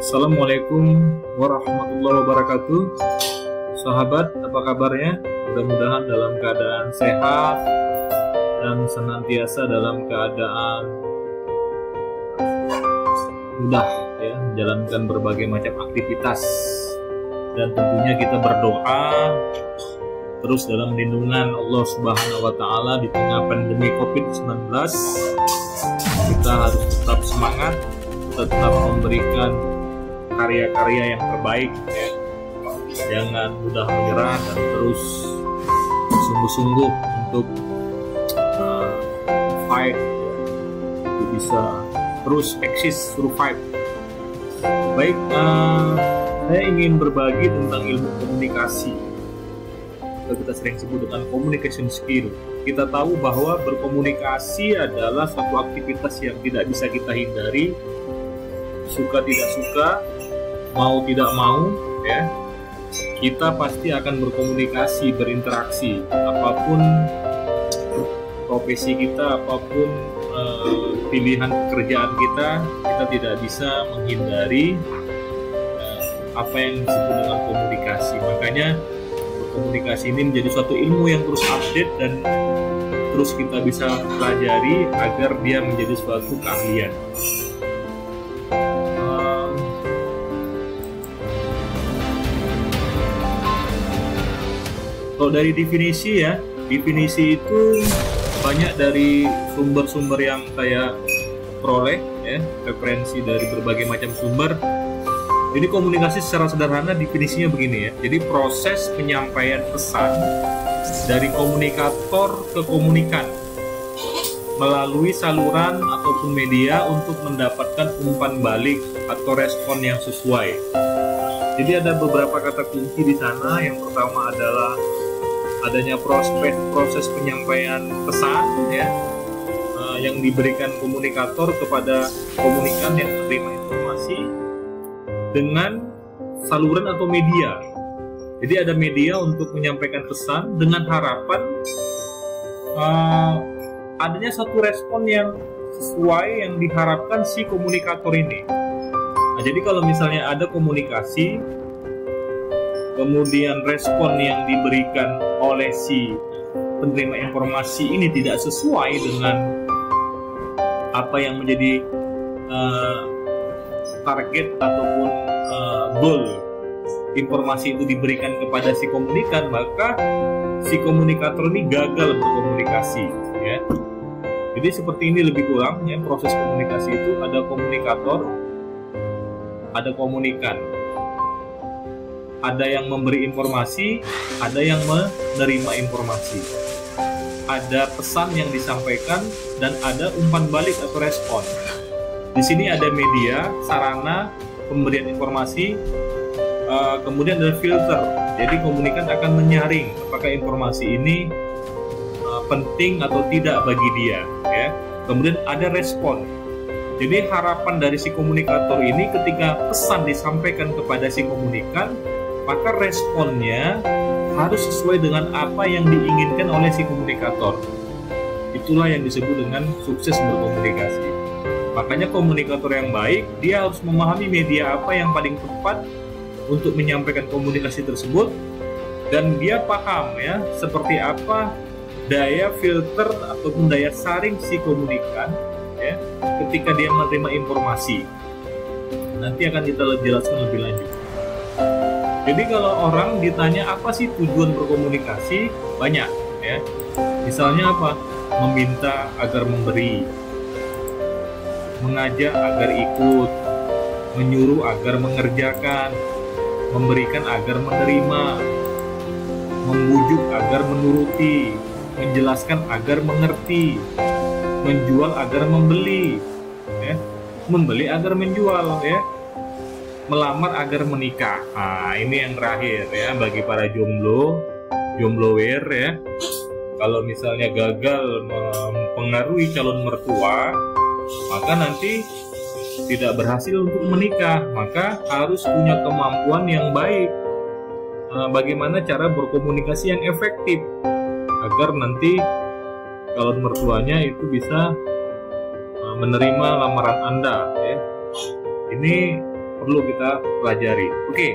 Assalamualaikum warahmatullahi wabarakatuh. Sahabat, apa kabarnya? Mudah-mudahan dalam keadaan sehat dan senantiasa dalam keadaan mudah ya, menjalankan berbagai macam aktivitas. Dan tentunya kita berdoa terus dalam lindungan Allah Subhanahu wa Ta'ala di tengah pandemi COVID-19. Kita harus tetap semangat, tetap memberikan karya-karya yang terbaik ya. Jangan mudah menyerah dan terus sungguh-sungguh untuk fight, untuk bisa terus eksis, survive. Baik, saya ingin berbagi tentang ilmu komunikasi atau kita sering sebut dengan communication skill. Kita tahu bahwa berkomunikasi adalah suatu aktivitas yang tidak bisa kita hindari, suka tidak suka, mau tidak mau ya, kita pasti akan berkomunikasi, berinteraksi. Apapun profesi kita, apapun pilihan pekerjaan kita tidak bisa menghindari apa yang disebut dengan komunikasi. Makanya komunikasi ini menjadi suatu ilmu yang terus update dan terus kita bisa pelajari agar dia menjadi suatu keahlian. Kalau dari definisi ya, definisi itu banyak dari sumber-sumber yang saya peroleh ya, referensi dari berbagai macam sumber. Jadi komunikasi secara sederhana definisinya begini ya. Jadi proses penyampaian pesan dari komunikator ke komunikan melalui saluran ataupun media untuk mendapatkan umpan balik atau respon yang sesuai. Jadi ada beberapa kata kunci di sana. Yang pertama adalah adanya proses penyampaian pesan ya, yang diberikan komunikator kepada komunikan yang menerima informasi dengan saluran atau media. Jadi ada media untuk menyampaikan pesan dengan harapan adanya satu respon yang sesuai yang diharapkan si komunikator ini. Nah, jadi kalau misalnya ada komunikasi, kemudian respon yang diberikan oleh si penerima informasi ini tidak sesuai dengan apa yang menjadi target ataupun goal informasi itu diberikan kepada si komunikan, maka si komunikator ini gagal berkomunikasi ya. Jadi seperti ini lebih kurang ya, proses komunikasi itu ada komunikator, ada komunikan, ada yang memberi informasi, ada yang menerima informasi, ada pesan yang disampaikan, dan ada umpan balik atau respon. Di sini ada media, sarana pemberian informasi, kemudian ada filter. Jadi komunikan akan menyaring apakah informasi ini penting atau tidak bagi dia ya. Kemudian ada respon. Jadi harapan dari si komunikator ini ketika pesan disampaikan kepada si komunikan, maka responnya harus sesuai dengan apa yang diinginkan oleh si komunikator. Itulah yang disebut dengan sukses berkomunikasi. Makanya komunikator yang baik, dia harus memahami media apa yang paling tepat untuk menyampaikan komunikasi tersebut, dan dia paham ya seperti apa daya filter ataupun daya saring si komunikan ya ketika dia menerima informasi. Nanti akan kita jelaskan lebih lanjut. Jadi kalau orang ditanya apa sih tujuan berkomunikasi, banyak ya. Misalnya apa? Meminta agar memberi, mengajak agar ikut, menyuruh agar mengerjakan, memberikan agar menerima, membujuk agar menuruti, menjelaskan agar mengerti, menjual agar membeli ya, membeli agar menjual ya, melamar agar menikah. Nah, ini yang terakhir ya, bagi para jomblower ya. Kalau misalnya gagal mempengaruhi calon mertua, maka nanti tidak berhasil untuk menikah. Maka harus punya kemampuan yang baik, bagaimana cara berkomunikasi yang efektif agar nanti calon mertuanya itu bisa menerima lamaran Anda ya. Ini perlu kita pelajari. Oke.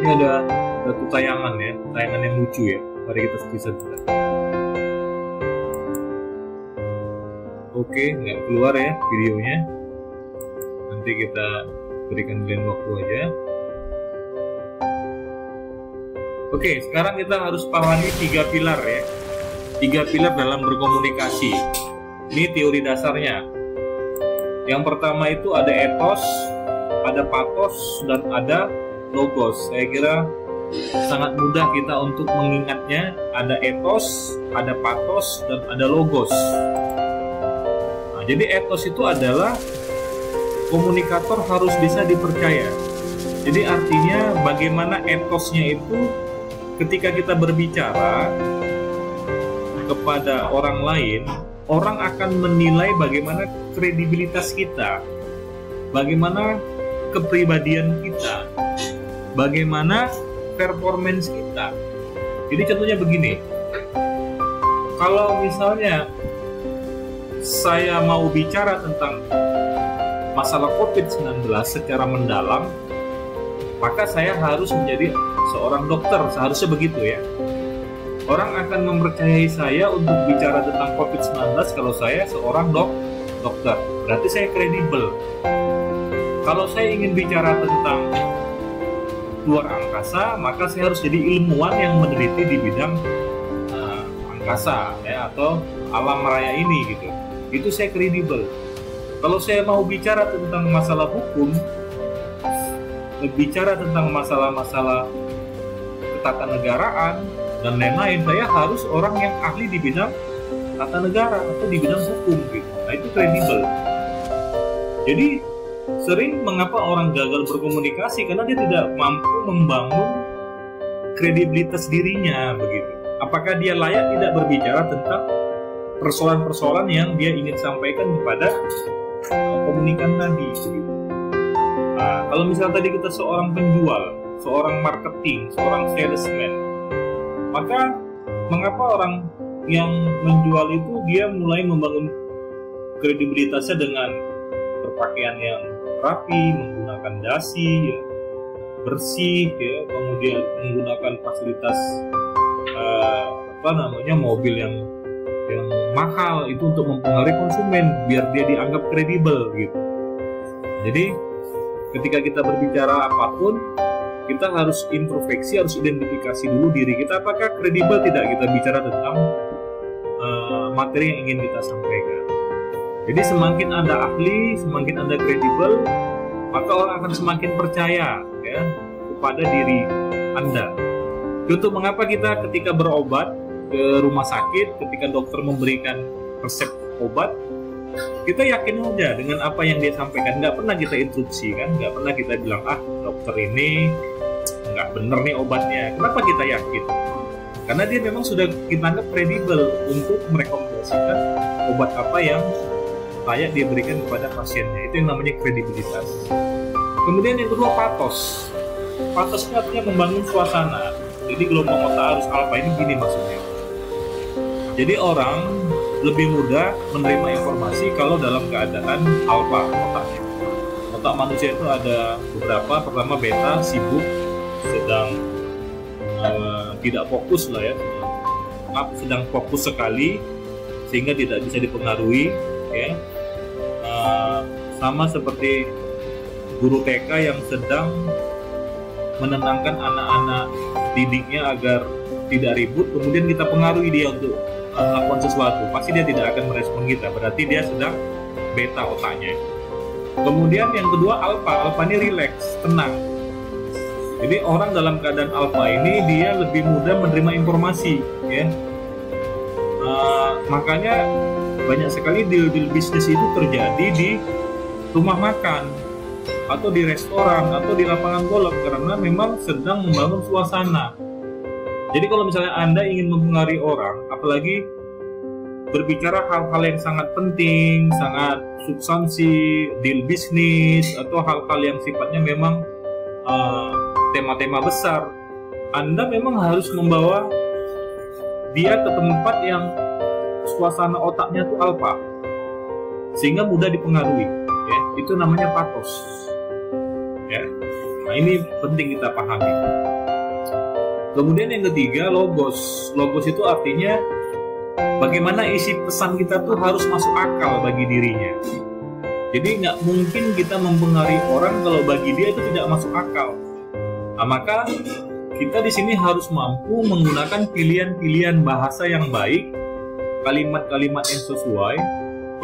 Ini ada satu tayangan ya, tayangan yang lucu ya. Mari kita bisa. Oke, nggak keluar ya videonya. Nanti kita berikan lain waktu aja. Oke, sekarang kita harus pahami 3 pilar ya. 3 pilar dalam berkomunikasi. Ini teori dasarnya. Yang pertama itu ada ethos, ada pathos, dan ada logos. Saya kira sangat mudah kita untuk mengingatnya. Ada ethos, ada pathos, dan ada logos. Nah, jadi ethos itu adalah komunikator harus bisa dipercaya. Jadi artinya bagaimana ethosnya itu ketika kita berbicara kepada orang lain, orang akan menilai bagaimana kredibilitas kita, bagaimana kepribadian kita, bagaimana performance kita. Jadi contohnya begini, kalau misalnya saya mau bicara tentang masalah COVID-19 secara mendalam, maka saya harus menjadi seorang dokter, seharusnya begitu ya. Orang akan mempercayai saya untuk bicara tentang COVID-19 kalau saya seorang dokter. Berarti saya kredibel. Kalau saya ingin bicara tentang luar angkasa, maka saya harus jadi ilmuwan yang meneliti di bidang angkasa ya, atau alam raya ini gitu. Itu saya kredibel. Kalau saya mau bicara tentang masalah hukum, bicara tentang masalah-masalah ketatanegaraan dan lain-lain, saya harus orang yang ahli di bidang tata negara atau di bidang hukum gitu. Nah, itu kredibel. Jadi sering mengapa orang gagal berkomunikasi karena dia tidak mampu membangun kredibilitas dirinya begitu. Apakah dia layak tidak berbicara tentang persoalan-persoalan yang dia ingin sampaikan kepada komunikan tadi begitu. Nah, kalau misalnya tadi kita seorang penjual, seorang marketing, seorang salesman, maka mengapa orang yang menjual itu dia mulai membangun kredibilitasnya dengan berpakaian yang rapi, menggunakan dasi, ya, bersih, ya, kemudian menggunakan fasilitas mobil yang mahal itu untuk mempengaruhi konsumen biar dia dianggap kredibel gitu. Jadi ketika kita berbicara apapun, kita harus introspeksi, harus identifikasi dulu diri kita apakah kredibel tidak kita bicara tentang materi yang ingin kita sampaikan. Jadi semakin Anda ahli, semakin Anda kredibel, maka orang akan semakin percaya ya kepada diri Anda. Itu mengapa kita ketika berobat ke rumah sakit, ketika dokter memberikan resep obat, kita yakin aja dengan apa yang dia sampaikan. Nggak pernah kita interupsi kan, nggak pernah kita bilang dokter ini nggak bener nih obatnya. Kenapa kita yakin? Karena dia memang sudah kita anggap kredibel untuk merekomendasikan obat apa yang layak dia berikan kepada pasiennya. Itu yang namanya kredibilitas. Kemudian yang kedua, pathos. Pathos itu artinya membangun suasana. Jadi gelombang otak harus alfa ini gini maksudnya. Jadi orang lebih mudah menerima informasi kalau dalam keadaan alfa otaknya. Otak manusia itu ada beberapa. Pertama beta, sibuk, sedang tidak fokus lah ya, sedang fokus sekali sehingga tidak bisa dipengaruhi ya. Sama seperti guru TK yang sedang menenangkan anak-anak didiknya agar tidak ribut, kemudian kita pengaruhi dia untuk melakukan sesuatu, pasti dia tidak akan merespon kita, berarti dia sedang beta otaknya. Kemudian yang kedua alfa ini rileks, tenang. Jadi orang dalam keadaan alfa ini dia lebih mudah menerima informasi ya. Makanya banyak sekali deal-deal bisnis itu terjadi di rumah makan atau di restoran atau di lapangan golf karena memang sedang membangun suasana. Jadi kalau misalnya Anda ingin mempengaruhi orang, apalagi berbicara hal-hal yang sangat penting, sangat substansi, deal bisnis atau hal-hal yang sifatnya memang tema-tema besar, Anda memang harus membawa dia ke tempat yang suasana otaknya tuh alfa sehingga mudah dipengaruhi. ya, itu namanya pathos. Ya. Nah, ini penting kita pahami. Kemudian yang ketiga, logos. Logos itu artinya bagaimana isi pesan kita tuh harus masuk akal bagi dirinya. Jadi nggak mungkin kita mempengaruhi orang kalau bagi dia itu tidak masuk akal. Nah, maka kita di sini harus mampu menggunakan pilihan-pilihan bahasa yang baik, kalimat-kalimat yang sesuai.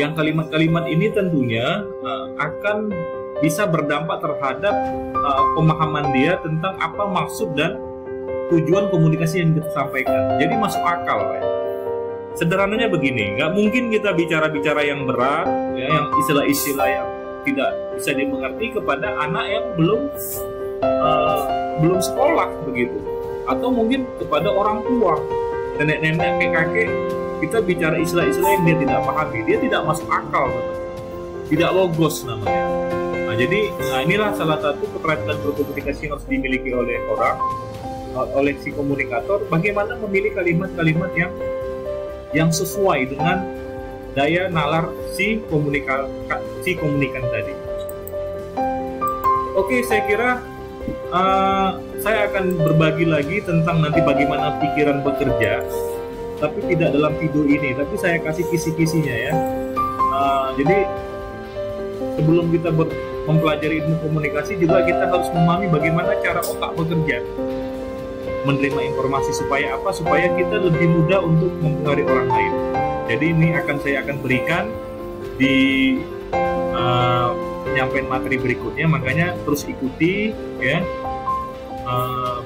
Yang kalimat-kalimat ini tentunya akan bisa berdampak terhadap pemahaman dia tentang apa maksud dan tujuan komunikasi yang kita sampaikan. Jadi masuk akal ya. Sederhananya begini, nggak mungkin kita bicara-bicara yang berat, ya, yang istilah-istilah yang tidak bisa dimengerti kepada anak yang belum sekolah begitu, atau mungkin kepada orang tua, nenek-nenek, kakek-kakek, kita bicara istilah-istilah yang dia tidak pahami, dia tidak masuk akal, tidak logos namanya. Nah, jadi inilah salah satu keterampilan berkomunikasi yang harus dimiliki oleh orang, oleh si komunikator, bagaimana memilih kalimat-kalimat yang sesuai dengan daya nalar si komunikan tadi. Oke, saya kira saya akan berbagi lagi tentang nanti bagaimana pikiran bekerja, tapi tidak dalam video ini, tapi saya kasih kisi-kisinya ya. Jadi sebelum kita mempelajari ilmu komunikasi juga kita harus memahami bagaimana cara otak bekerja, menerima informasi supaya apa? Supaya kita lebih mudah untuk mempengaruhi orang lain. Jadi ini saya akan berikan di penyampaian materi berikutnya, makanya terus ikuti ya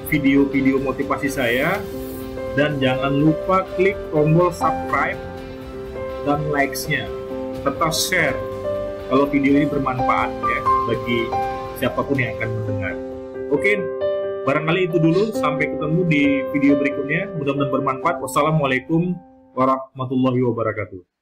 video-video motivasi saya, dan jangan lupa klik tombol subscribe dan likes-nya serta share kalau video ini bermanfaat ya bagi siapapun yang akan mendengar. Oke, barangkali itu dulu, sampai ketemu di video berikutnya, mudah-mudahan bermanfaat. Wassalamualaikum warahmatullahi wabarakatuh.